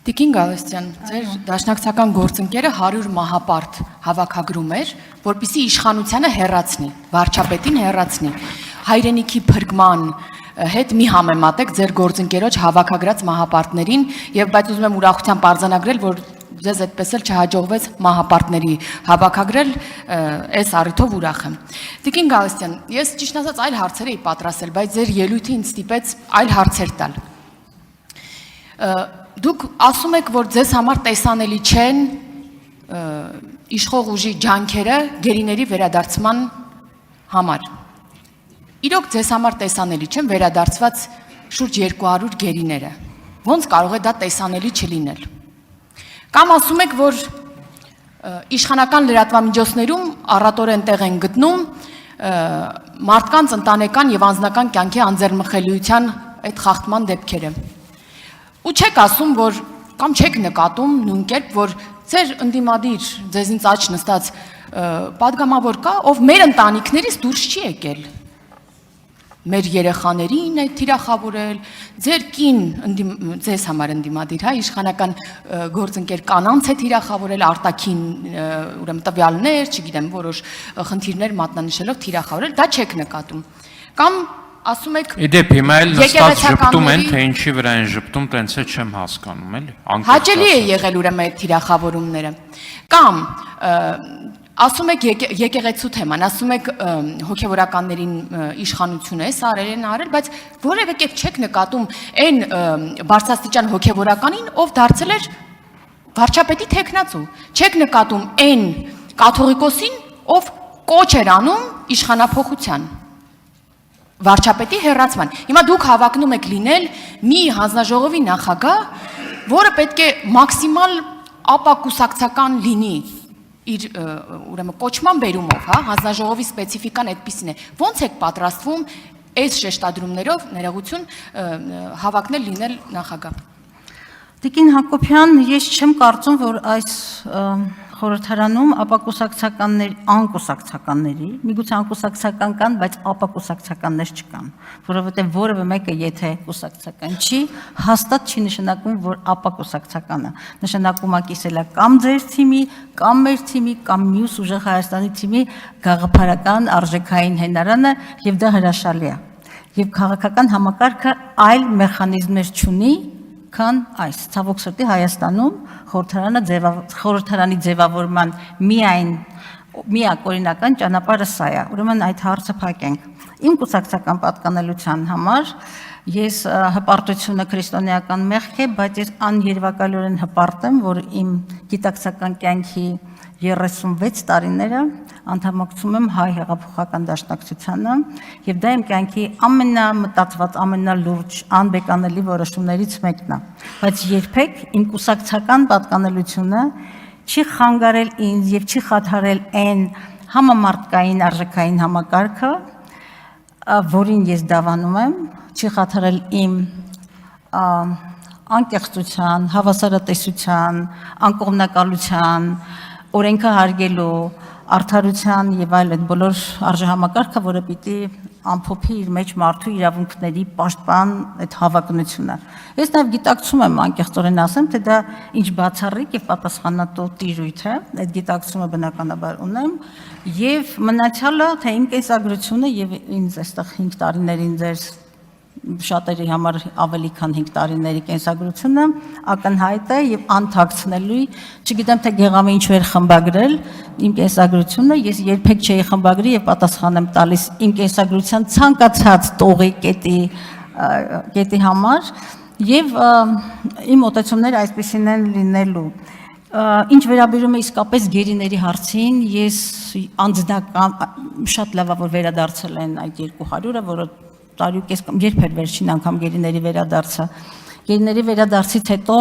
Տիկին Գալստյան, ձեր դաշնակցական գործընկերը 100 մահապարտ հավաքագրում էր, որպեսզի իշխանությանը հեռացնի, վարչապետին հեռացնի, հայրենիքի փրկման հետ մի համեմատեք ձեր գործընկերոջ հավաքագրած մահապարտներին, եւ բայց ուզում եմ ուրախությամբ արձանագրել, որ ձեզ այդպես էլ չհաջողվեց մահապարտների հավաքագրել, այս առիթով ուրախ եմ։ Տիկին Գալստյան, ես ճիշտ ասած այլ հարցեր էի պատրաստել, բայց ձեր ելույթը ինձ ստիպեց այլ հարցեր տալ։ Դուք ասում եք, որ ձեզ համար տեսանելի չեն իշխող ուժի ջանքերը գերիների վերադարձման համար։ Իրոք ձեզ համար տեսանելի չեն վերադարձված շուրջ 200 գերիները։ Ոնց կարող է դա տեսանելի չլինել։ Կամ ասում եք, որ իշխանական լրատվամիջոցներում առատորեն տեղ են գտնում մարդկանց ընտանեկան եւ անձնական կյանքի անձեռնմխելիության այդ խախտման դեպքերը։ Ու չեք ասում, որ կամ չեք նկատում նույն կերպ, որ ձեր ընդդիմադիր ձեզնից աջ նստած պատգամավոր կա, ով մեր ընտանիքներից դուրս չի եկել։ Մեր երեխաներին է թիրախավորել, ձեր կին ձեզ համար ընդդիմադիր, հա, իշխանական գործընկեր կանանց է թիրախավորել, արտաքին ուրեմն տվյալներ, չգիտեմ, որոշ խնդիրներ մատնանշելով թիրախավորել, դա չեք նկատում։ Կամ ասում եք Իդեպ հիմա էլ նստած ժպտում են, թե ինչի վրա են ժպտում, տենց է չեմ հասկանում, էլի։ Հաճելի է եղել ուրեմն այդ թիրախավորումները։ Կամ ասում եք եկեղեցու թեման, ասում եք հոգևորականներին իշխանություն է, սարել են արել, բայց որևէ կերպ չեք նկատում այն բարձրաստիճան հոգևորականին, ով դարձել էր վարչապետի թեկնածու։ Չեք նկատում այն կաթողիկոսին, ով կոչ էր անում իշխանափոխության։ Վարչապետի հեռացման։ Հիմա դուք հավակնում եք լինել մի հանձնաժողովի նախագահ, որը պետք է մաքսիմալ ապակուսակցական լինի իր ուրեմն կոչման բերումով, հա, հանձնաժողովի սպეციფիկան այդպիսին է։ Ոնց եք պատրաստվում այս շեշտադրումներով ներողություն հավակնել լինել նախագահ։ Տիկին Հակոբյան, ես չեմ կարծում, որ այս խորհրդարանում անկուսակցականների, միգուցե անկուսակցական կան, բայց ապակուսակցականներ չկան, որովհետև որևէ մեկը եթե կուսակցական չի, հաստատ չի նշանակում, որ ապակուսակցական է, նշանակում է կիսելա կամ ձեր թիմի, կամ մեր թիմի, կամ մյուս ուժեղ Հայաստանի թիմի գաղափարական արժեքային հենարանը, եւ դա հրաշալի է։ Եվ քաղաքական համակարգը այլ մեխանիզմներ չունի, քան այս ցավոք սրտի Հայաստանում խորհրդարանի ձևավորման միակ օրինական ճանապարհը սա է։ Ուրեմն այդ հարցը փակենք։ Իմ կուսակցական պատկանելության համար ես հպարտությունը քրիստոնեական մեղք է, բայց ես աներևակայորեն հպարտ եմ, որ իմ գիտակցական կյանքի 36 տարիները անդամակցում եմ հայ հեղափոխական դաշնակցությանը եւ դա իմ կյանքի ամենամտածված, ամենալուրջ, անբեկանելի որոշումներից մեկն է, բայց երբեք իմ կուսակցական պատկանելությունը չի խանգարել ինձ եւ չի խաթարել այն համամարտկային արժեքային համակարգը, որին ես դավանում եմ, չի խաթարել իմ անկեղծության, հավասարատեսության, անկողմնակալության, օրենքը հարգելու, արդարության եւ այլ այդ բոլոր արժեհամակարգը, որը պիտի ամփոփի իր մեջ մարդու իրավունքների պաշտպան այդ հավակնությունը։ Ես նաեւ գիտակցում եմ, անկեղծորեն ասեմ, թե դա ինչ բացառիկ եւ պատասխանատու տիրույթ է, այդ գիտակցումը բնականաբար ունեմ, եւ մնացյալը, թե իմ կենսագրությունը եւ ինձ այստեղ 5 տարիներին ձեր շատերի համար ավելի քան 5 տարիների կենսագրությունը ակնհայտ է եւ անթաքցնելու, չգիտեմ թե Գեղամը ինչու էր խմբագրել իմ կենսագրությունը, ես երբեք չէի խմբագրի եւ պատասխան եմ տալիս իմ կենսագրության ցանկացած տողի կետի համար եւ իմ մտածումները այսպեսին են լինելու։ Ինչ վերաբերում է իսկապես գերիների հարցին, ես անձնական շատ լավ է որ վերադարձել են այդ 200-ը, որը տարյուկես երբ էր վերջին անգամ գերիների վերադարձը։ Գերիների վերադարձից հետո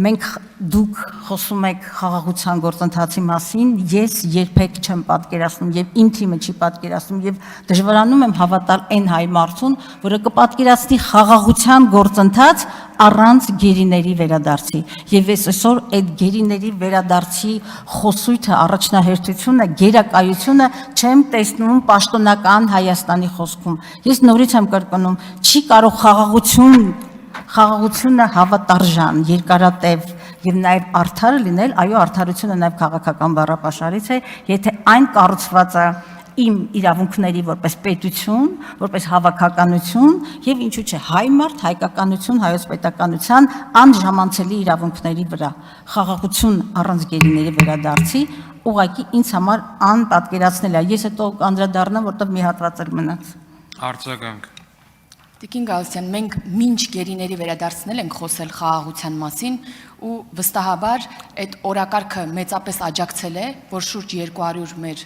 մենք դուք խոսում եք խաղաղության գործընթացի մասին, ես երբեք չեմ պատկերացնում եւ իմ թիմը չի պատկերացնում եւ դժվարանում եմ հավատալ այն հայ մարդուն, որը կպատկերացնի խաղաղության գործընթաց առանց գերիների վերադարձի։ Եվ ես այսօր այդ գերիների վերադարձի խոսույթը, առաջնահերթությունը, գերակայությունը չեմ տեսնում պաշտոնական Հայաստանի խոսքում։ Ես նորից եմ կրկնում, չի կարող խաղաղությունը հավատարժան, երկարատև եւ նաեւ արդար լինել, այո, արդարությունը նաեւ քաղաքական բառապաշարից է, եթե այն կառուցված է իմ իրավունքների որպես պետություն, որպես հավաքականություն եւ ինչու՞ չէ հայ մարդ, հայկականություն, հայոց պետականության անժամանցելի իրավունքների վրա խաղաղություն առանց գերիների վերադարձի ուղղակի ինձ համար անպատկերացնել է։ Ես հետո անդրադառնամ, որտեղ մի հատված էլ մնաց։ Արձագանք։ Տիկին Գալստյան, մենք մինչ գերիների վերադարձնել ենք խոսել խաղաղության մասին ու վստահաբար այդ օրակարգը մեծապես աջակցել է, որ շուրջ 200 մեր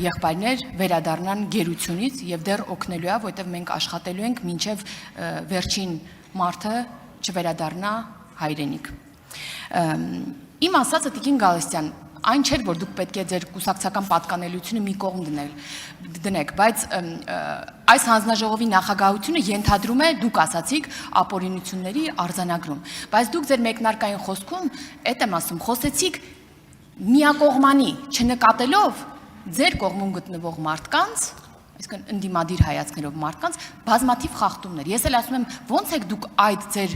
եղբայրներ վերադառնան գերությունից եւ դեռ օգնելու է, որովհետեւ մենք աշխատելու ենք մինչեւ վերջին մարդը չվերադառնա հայրենիք։ Իմ ասածը Տիկին Գալստյան, այն չէր, որ դուք պետք է ձեր կուսակցական պատկանելիությունը մի կողմ դնեք, բայց այս հանձնաժողովի նախագահությունը ենթադրում է, դուք ասացիք, ապօրինությունների արձանագրում, բայց դուք ձեր մեկնարկային խոսքում, այդ եմ ասում, խոսեցիք միակողմանի, չնկատելով ձեր կողմում գտնվող մարդկանց, այսինքն ընդդիմադիր հայացքներով մարդկանց բազմաթիվ խախտումներ։ Ես էլ ասում եմ, ոնց եք դուք այդ ձեր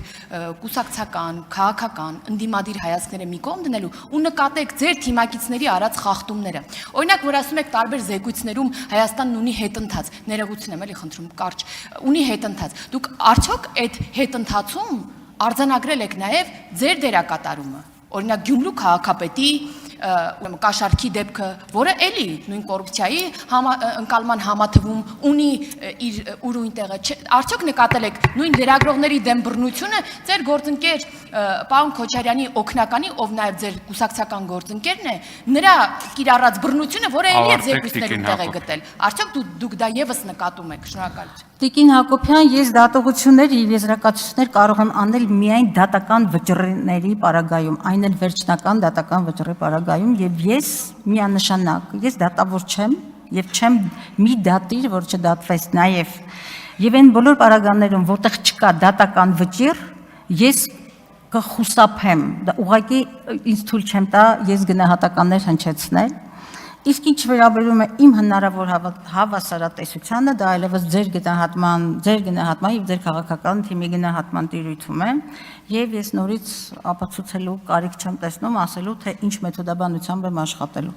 կուսակցական, քաղաքական, ընդդիմադիր հայացքները մի կողմ դնելու ու նկատեք ձեր թիմակիցների արած խախտումները։ Օրինակ, որ ասում եք տարբեր զեկույցներում Հայաստանն ունի հետընթաց, ներողություն եմ էլի խնդրում, կարճ, ունի հետընթաց։ Դուք արդյոք այդ հետընթացում արձանագրել եք նաև ձեր դերակատարումը։ Օրինակ Գյումրու քաղաքապետի կաշառքի դեպքը, որը էլի նույն կոռուպցիայի ընկալման համաթվում ունի իր ուրույն տեղը, արդյոք նկատել եք նույն լրագրողների դեմ բռնությունը ձեր գործընկեր պարոն Քոչարյանի օգնականի, ով նաև ձեր կուսակցական գործընկերն է, նրա կիրառած բռնությունը, որը էլի է զեկույցներում տեղ է գտել, արդյոք դուք դա եւս նկատում եք։ Շնորհակալություն։ Տիկին Հակոբյան, ես դատողություններ եւ եզրակացություններ կարող եմ անել միայն դատական վճռների պարագայում, այն էլ վերջնական դատական վճռի պարագայում եւ ես միանշանակ, ես դատավոր չեմ եւ չեմ մի դատիր, որ չդատվեց նաեւ եւ այն բոլոր պարագաներում, որտեղ չկա դատական վճիռ, ես կխուսափեմ, դա ուղղակի ինձ թույլ չեմ տա ես գնահատականներ հնչեցնել։ Իսկ ինչ վերաբերում է իմ հնարավոր հավասարատեսությանը, դա այլևս ձեր գնահատման եւ ձեր քաղաքական թիմի գնահատման տիրույթում է, եւ ես նորից ապացուցելու կարիք չեմ տեսնում ասելու, թե ինչ մեթոդաբանությամբ եմ աշխատելու։